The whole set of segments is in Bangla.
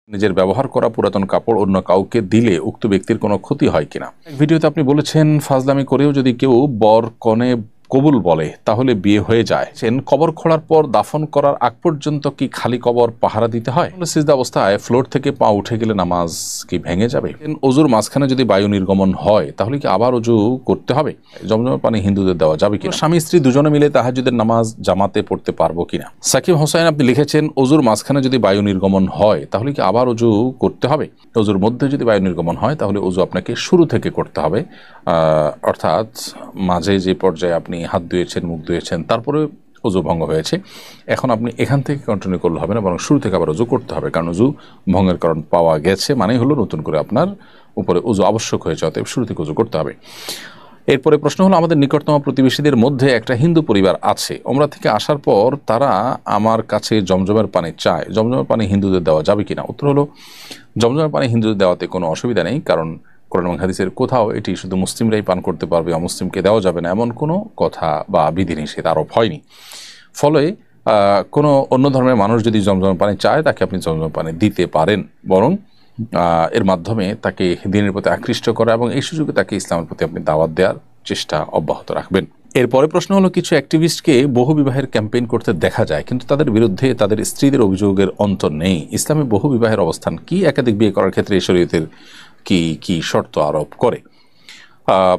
নিজের ব্যবহার করা পুরাতন কাপড় অন্য কাউকে দিলে উক্ত ব্যক্তির কোনো ক্ষতি হয় কিনা। এক ভিডিওতে আপনি বলেছেন ফাজলামি করেও যদি কেউ বর কনে কবুল বলে তাহলে বিয়ে হয়ে যায়। কবর খোঁড়ার পর দাফন করার আগ পর্যন্ত কি খালি কবর পাহারা দিতে হয়? সিজদা অবস্থায় ফ্লোর থেকে পা উঠে গেলে নামাজ কি ভেঙে যাবে? অজুর মাঝখানে যদি বায়ু নির্গমন হয় তাহলে কি আবার অজু করতে হবে? জমজমের পানি হিন্দুদের দেওয়া যাবে কিনা? স্বামী স্ত্রী দুজনে মিলে তাহাজ্জুদের নামাজ জামাতে পড়তে পারবো কিনা? সাকিব হোসেন আপনি লিখেছেন অজুর মাঝখানে যদি বায়ু নির্গমন হয় তাহলে কি আবার অজু করতে হবে? অজুর মধ্যে যদি বায়ু নির্গমন হয় তাহলে অজু আপনাকে শুরু থেকে করতে হবে, অর্থাৎ মাঝে যে পর্যায়ে আপনি হাত ধুয়েছেন, মুখ ধুয়েছেন, তারপরে অজু ভঙ্গ হয়েছে, এখন আপনি এখান থেকে কন্টিনিউ করলে হবে না, বরং শুরু থেকে আবার অজু করতে হবে, কারণ অজু ভঙ্গের কারণ পাওয়া গেছে মানেই হলো নতুন করে আপনার উপরে অজু আবশ্যক হয়েছে, অতএব শুরু থেকে অজু করতে হবে। এরপরে প্রশ্ন হলো, আমাদের নিকটতম প্রতিবেশীদের মধ্যে একটা হিন্দু পরিবার আছে, ওমরা থেকে আসার পর তারা আমার কাছে জমজমের পানি চায়, জমজমের পানি হিন্দুদের দেওয়া যাবে কিনা? উত্তর হলো, জমজমের পানি হিন্দুদের দেওয়াতে কোনো অসুবিধা নেই, কারণ কোরআন এবং হাদিসের কোথাও এটি শুধু মুসলিমরাই পান করতে পারবে, অমুসলিমকে দেওয়া যাবে না এমন কোনো কথা বা বিধিনিষেধ আরোপ হয়নি। ফলে কোনো অন্য ধর্মের মানুষ যদি জমজমের পানি চায় তাকে আপনি জমজমের পানি দিতে পারেন, বরং এর মাধ্যমে তাকে দ্বীনের প্রতি আকৃষ্ট করা এবং এই সুযোগে তাকে ইসলামের প্রতি আপনি দাওয়াত দেওয়ার চেষ্টা অব্যাহত রাখবেন। এরপরে প্রশ্ন হলো, কিছু অ্যাক্টিভিস্টকে বহু বিবাহের ক্যাম্পেইন করতে দেখা যায়, কিন্তু তাদের বিরুদ্ধে তাদের স্ত্রীদের অভিযোগের অন্ত নেই। ইসলামে বহু বিবাহের অবস্থান কি? একাধিক বিয়ে করার ক্ষেত্রে শরীয়তের কি শর্ত আরোপ করে?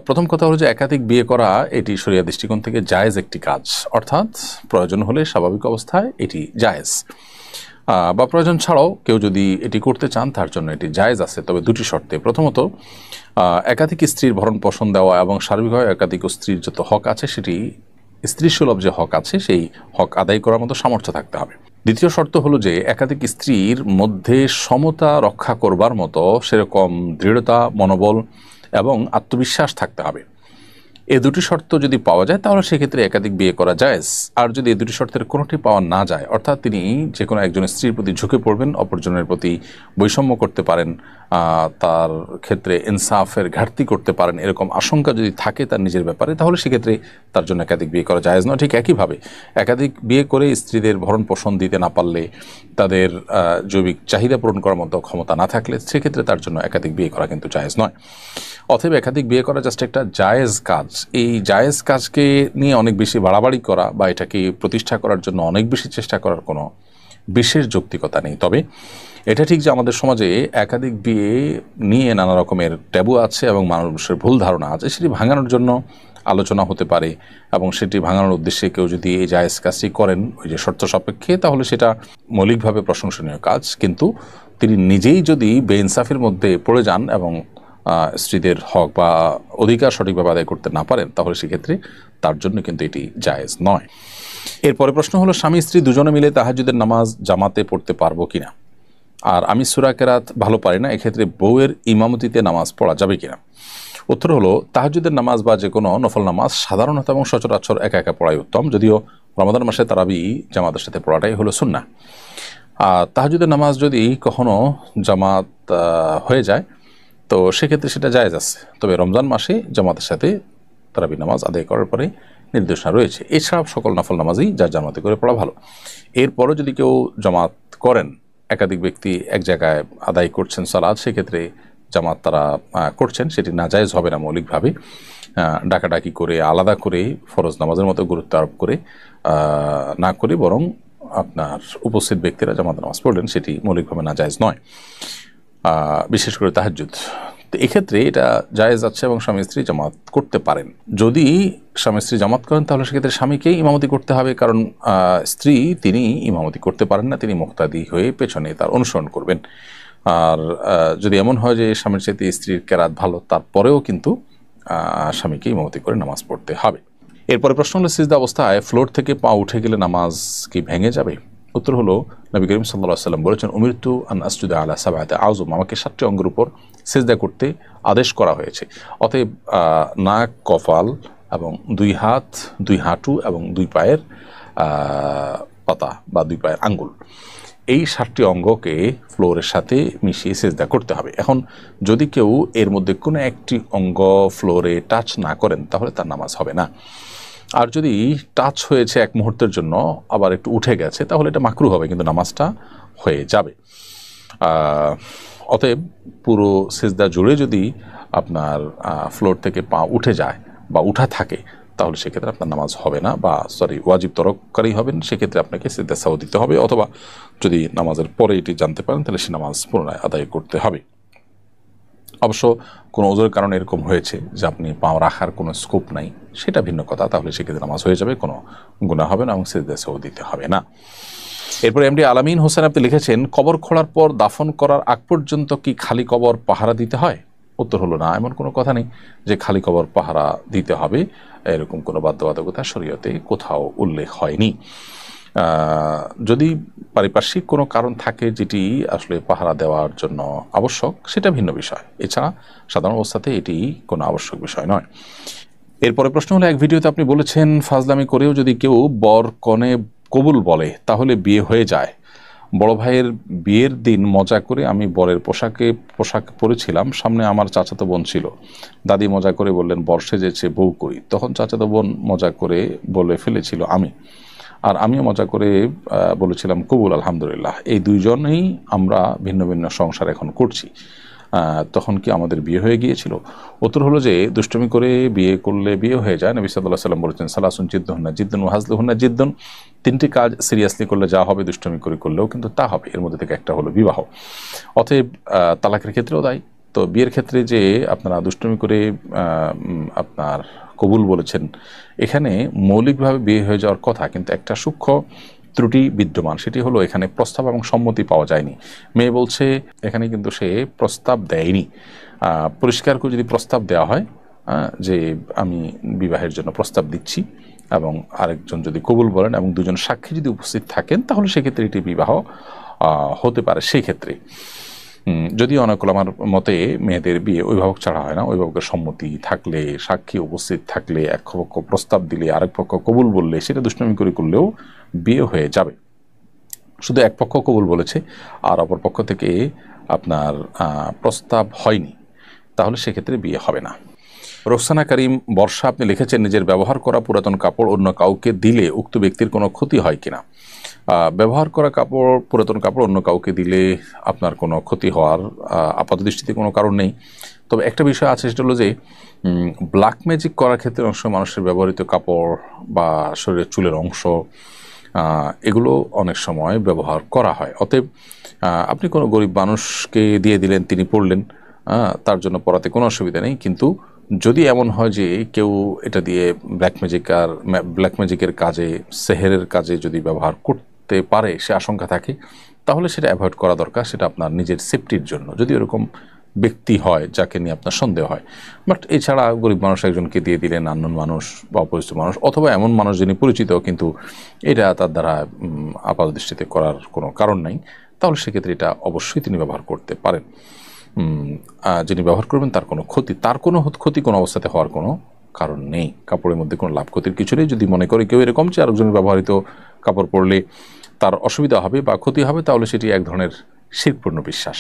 প্রথম কথা হলো যে একাধিক বিয়ে করা এটি শরিয়া দৃষ্টিকোণ থেকে জায়েজ একটি কাজ, অর্থাৎ প্রয়োজন হলে স্বাভাবিক অবস্থায় এটি জায়েজ, বা প্রয়োজন ছাড়াও কেউ যদি এটি করতে চান তার জন্য এটি জায়েজ আছে, তবে দুটি শর্তে। প্রথমত, একাধিক স্ত্রীর ভরণ পোষণ দেওয়া এবং সার্বিকভাবে একাধিক স্ত্রীর যত হক আছে সেটি স্ত্রী সুলভ যে হক আছে সেই হক আদায় করার মতো সামর্থ্য থাকতে হবে। দ্বিতীয় শর্ত হলো যে একাধিক স্ত্রীর মধ্যে সমতা রক্ষা করবার মতো সেরকম দৃঢ়তা, মনোবল এবং আত্মবিশ্বাস থাকতে হবে। এই দুটি শর্ত যদি পাওয়া যায় তাহলে সেক্ষেত্রে একাধিক বিয়ে করা জায়েজ। আর যদি এই দুটি শর্তের কোনোটি পাওয়া না যায়, অর্থাৎ তিনি যে কোনো একজন স্ত্রীর প্রতি ঝুঁকে পড়বেন, অপরজনের প্রতি বৈষম্য করতে পারেন, তার ক্ষেত্রে ইনসাফের ঘাটতি করতে পারেন, এরকম আশঙ্কা যদি থাকে তার নিজের ব্যাপারে, তাহলে সেক্ষেত্রে তার জন্য একাধিক বিয়ে করা জায়েজ নয়। ঠিক একইভাবে একাধিক বিয়ে করে স্ত্রীদের ভরণ পোষণ দিতে না পারলে, তাদের জৈবিক চাহিদা পূরণ করার মতো ক্ষমতা না থাকলে সেক্ষেত্রে তার জন্য একাধিক বিয়ে করা কিন্তু জায়েজ নয়। অতএব একাধিক বিয়ে করা জাস্ট একটা জায়েজ কাজ। এই জায়েজ কাজকে নিয়ে অনেক বেশি বাড়াবাড়ি করা বা এটাকে প্রতিষ্ঠা করার জন্য অনেক বেশি চেষ্টা করার কোনো বিশেষ যৌক্তিকতা নেই। তবে এটা ঠিক যে আমাদের সমাজে একাধিক বিয়ে নিয়ে নানা রকমের ট্যাবু আছে এবং মানুষের ভুল ধারণা আছে, সেটি ভাঙানোর জন্য আলোচনা হতে পারে, এবং সেটি ভাঙানোর উদ্দেশ্যে কেউ যদি এই জায়েজ কাজটি করেন ওই যে শর্ত সাপেক্ষে, তাহলে সেটা মৌলিকভাবে প্রশংসনীয় কাজ। কিন্তু তিনি নিজেই যদি বেইনসাফের মধ্যে পড়ে যান এবং স্ত্রীদের হক বা অধিকার সঠিকভাবে আদায় করতে না পারেন, তাহলে সেক্ষেত্রে তার জন্য কিন্তু এটি জায়েজ নয়। এরপরে প্রশ্ন হলো, স্বামী স্ত্রী দুজনে মিলে তাহাজ্জুদের নামাজ জামাতে পড়তে পারবো কিনা? আর আমি সূরা কেরাত ভালো পারি না, এক্ষেত্রে বউয়ের ইমামতিতে নামাজ পড়া যাবে কিনা? উত্তর হলো, তাহাজ্জুদের নামাজ বা যে কোনো নফল নামাজ সাধারণত এবং সচরাচর একা একা পড়াই উত্তম, যদিও রমাদান মাসে তারাবি জামাতের সাথে পড়াটাই হলো সুন্নাহ। আর তাহাজ্জুদের নামাজ যদি কখনো জামাত হয়ে যায় তো সেক্ষেত্রে সেটা জায়েজ আছে, তবে রমজান মাসে জামাতের সাথে তারাবি নামাজ আদায় করার পরে নির্দেশনা রয়েছে। এছাড়া সকল নফল নামাজই যার জামাতে করে পড়া ভালো। এরপরও যদি কেউ জামাত করেন, একাধিক ব্যক্তি এক জায়গায় আদায় করছেন সালাত, সেক্ষেত্রে জামাত তারা করছেন, সেটি নাজায়েজ হবে না মৌলিকভাবে। ডাকাডাকি করে আলাদা করে ফরজ নামাজের মতো গুরুত্ব আরোপ করে না করে, বরং আপনার উপস্থিত ব্যক্তিরা জামাত নামাজ পড়লেন, সেটি মৌলিকভাবে নাজায়েজ নয়, বিশেষ করে তাহাজ্জুদ। তো এক্ষেত্রে এটা জায়েজ আছে এবং স্বামী স্ত্রী জামাত করতে পারেন। যদি স্বামী স্ত্রী জামাত করেন তাহলে সেক্ষেত্রে স্বামীকেই ইমামতি করতে হবে, কারণ স্ত্রী তিনি ইমামতি করতে পারেন না, তিনি মুক্তাদি হয়ে পেছনে তার অনুসরণ করবেন। আর যদি এমন হয় যে স্বামীর চাইতে স্ত্রীর কেরাত ভালো, তারপরেও কিন্তু স্বামীকে ইমামতি করে নামাজ পড়তে হবে। এরপরে প্রশ্ন হলো, সিজদা অবস্থায় ফ্লোর থেকে পা উঠে গেলে নামাজ কি ভেঙে যাবে? উত্তর হলো, নবী করিম সাল্লাল্লাহু আলাইহি ওয়াসাল্লাম বলেছেন, উমিরতু আন আসজুদা আলা সাবআতি আযম, আমাকে 7টি অঙ্গের উপর সিজদা করতে আদেশ করা হয়েছে। অতএব নাক, কপাল এবং 2 হাত, 2 হাঁটু এবং 2 পায়ের পাতা বা 2 পায়ের আঙ্গুল, এই 7টি অঙ্গকে ফ্লোরের সাথে মিশিয়ে সিজদা করতে হবে। এখন যদি কেউ এর মধ্যে কোনো একটি অঙ্গ ফ্লোরে টাচ না করেন তাহলে তার নামাজ হবে না। আর যদি টাচ হয়েছে এক মুহূর্তের জন্য আবার একটু উঠে গেছে তাহলে এটা মাকরুহ হবে, কিন্তু নামাজটা হয়ে যাবে। অতএব পুরো সিজদা জুড়ে যদি আপনার ফ্লোর থেকে পা উঠে যায় বা উঠা থাকে, তাহলে সেক্ষেত্রে আপনার নামাজ হবে না, বা ওয়াজিব তরককারী হবেন। সেক্ষেত্রে আপনাকে সিজদা সাহু দিতে হবে, অথবা যদি নামাজের পরে এটি জানতে পারেন তাহলে সে নামাজ পুনরায় আদায় করতে হবে। অবশ্য কোনো ওজোরের কারণে এরকম হয়েছে যে আপনি পা রাখার কোনো স্কোপ নাই, সেটা ভিন্ন কথা, তাহলে সেক্ষেত্রে নামাজ হয়ে যাবে, কোনো গুনাহ হবে না এবং সিজদা সাহু দিতে হবে না। এরপর এমডি আলামিন হোসেন আপনি লিখেছেন, কবর খোঁড়ার পর দাফন করার আগ পর্যন্ত কি খালি কবর পাহারা দিতে হয়? উত্তর হলো না, এমন কোনো কথা নেই যে খালি কবর পাহারা দিতে হবে, এরকম কোনো বাধ্যবাধকতা শরীয়তে কোথাও উল্লেখ হয়নি। যদি পারিপার্শ্বিক কোনো কারণ থাকে যেটি আসলে পাহারা দেওয়ার জন্য আবশ্যক, সেটা ভিন্ন বিষয়। এছাড়া সাধারণ অবস্থাতে এটি কোনো আবশ্যক বিষয় নয়। এরপরে প্রশ্ন হলো, এক ভিডিওতে আপনি বলেছেন ফাজলামি করেও যদি কেউ বর কনে কবুল বলে তাহলে বিয়ে হয়ে যায়। বড় ভাইয়ের বিয়ের দিন মজা করে আমি বরের পোশাক পরেছিলাম, সামনে আমার চাচাতো বোন ছিল। দাদি মজা করে বললেন বর সেজেছে, বউ কই? তখন চাচাতো বোন মজা করে বলে ফেলেছিল আমি, আর আমিও মজা করে বলেছিলাম কবুল আলহামদুলিল্লাহ। এই দুইজনেই আমরা ভিন্ন ভিন্ন সংসার এখন করছি, তখন কি আমাদের বিয়ে হয়ে গিয়েছিল? উত্তর হলো যে দুষ্টমি করে বিয়ে করলে বিয়ে হয়ে যায়। নবী সাল্লাল্লাহু আলাইহি ওয়াসাল্লাম বলেছেন, সালাসুন জিদ্দুহুন্না জিদ্দুন ওয়া হাজলুহুন্না জিদ্দুন। তিনটি কাজ সিরিয়াসলি করলে যা হবে, দুষ্টমি করে করলেও কিন্তু তা হবে। এর মধ্যে থেকে একটা হলো বিবাহ। অতএব তালাকের ক্ষেত্রেও তাই। তো বিয়ের ক্ষেত্রে যে আপনারা দুষ্টমি করে আপনার কবুল বলেছেন, এখানে মৌলিকভাবে বিয়ে হয়ে যাওয়ার কথা, কিন্তু একটা সূক্ষ্ম ত্রুটি বিদ্যমান। সেটি হলো এখানে প্রস্তাব এবং সম্মতি পাওয়া যায়নি। মেয়ে বলছে এখানে কিন্তু সে প্রস্তাব দেয়নি। পরিষ্কার করে যদি প্রস্তাব দেওয়া হয় যে আমি বিবাহের জন্য প্রস্তাব দিচ্ছি, এবং আরেকজন যদি কবুল বলেন এবং দুজন সাক্ষী যদি উপস্থিত থাকেন, তাহলে সেক্ষেত্রে এটি বিবাহ হতে পারে। সেই ক্ষেত্রে যদি অনেক আমার মতে মেয়েদের বিয়ে অভিভাবক ছাড়া হয় না, অভিভাবকের সম্মতি থাকলে, সাক্ষী উপস্থিত থাকলে, এক পক্ষ প্রস্তাব দিলে আরেক পক্ষ কবুল বললে, সেটা দুষ্টমি করে করলেও বিয়ে হয়ে যাবে। শুধু এক পক্ষ কবুল বলেছে আর অপর পক্ষ থেকে আপনার প্রস্তাব হয়নি, তাহলে সেক্ষেত্রে বিয়ে হবে না। রোকসানা করিম বর্ষা আপনি লিখেছেন, নিজের ব্যবহার করা পুরাতন কাপড় অন্য কাউকে দিলে উক্ত ব্যক্তির কোনো ক্ষতি হয় কিনা? ব্যবহার করা পুরাতন কাপড় অন্য কাউকে দিলে আপনার কোনো ক্ষতি হওয়ার আপাত দৃষ্টিতে কোনো কারণ নেই। তবে একটা বিষয় আছে, সেটা হলো যে ব্ল্যাক ম্যাজিক করার ক্ষেত্রে অংশ মানুষের ব্যবহৃত কাপড় বা শরীরের চুলের অংশ, এগুলো অনেক সময় ব্যবহার করা হয়। অতএব আপনি কোনো গরিব মানুষকে দিয়ে দিলেন, তিনি পড়লেন, তার জন্য পড়াতে কোনো অসুবিধা নেই। কিন্তু যদি এমন হয় যে কেউ এটা দিয়ে ব্ল্যাক ম্যাজিকের কাজে, সেহেরের কাজে যদি ব্যবহার করতে পারে, সে আশঙ্কা থাকে, তাহলে সেটা অ্যাভয়েড করা দরকার। সেটা আপনার নিজের সেফটির জন্য, যদি এরকম ব্যক্তি হয় যাকে নিয়ে আপনার সন্দেহ হয়। বাট এছাড়া গরিব মানুষ একজনকে দিয়ে দিলেন, আননোন মানুষ বা অপরিচিত মানুষ, অথবা এমন মানুষ যিনি পরিচিত কিন্তু এটা তার দ্বারা আপাত দৃষ্টিতে করার কোনো কারণ নাই, তাহলে সেক্ষেত্রে এটা অবশ্যই তিনি ব্যবহার করতে পারেন। যিনি ব্যবহার করবেন তার কোনো ক্ষতি কোনো অবস্থাতে হওয়ার কোনো কারণ নেই। কাপড়ের মধ্যে কোনো লাভ ক্ষতির কিছু নেই। যদি মনে করে কেউ এরকম যে আরেকজনের ব্যবহৃত কাপড় পরলে তার অসুবিধা হবে বা ক্ষতি হবে, তাহলে সেটি এক ধরনের শিরকপূর্ণ বিশ্বাস।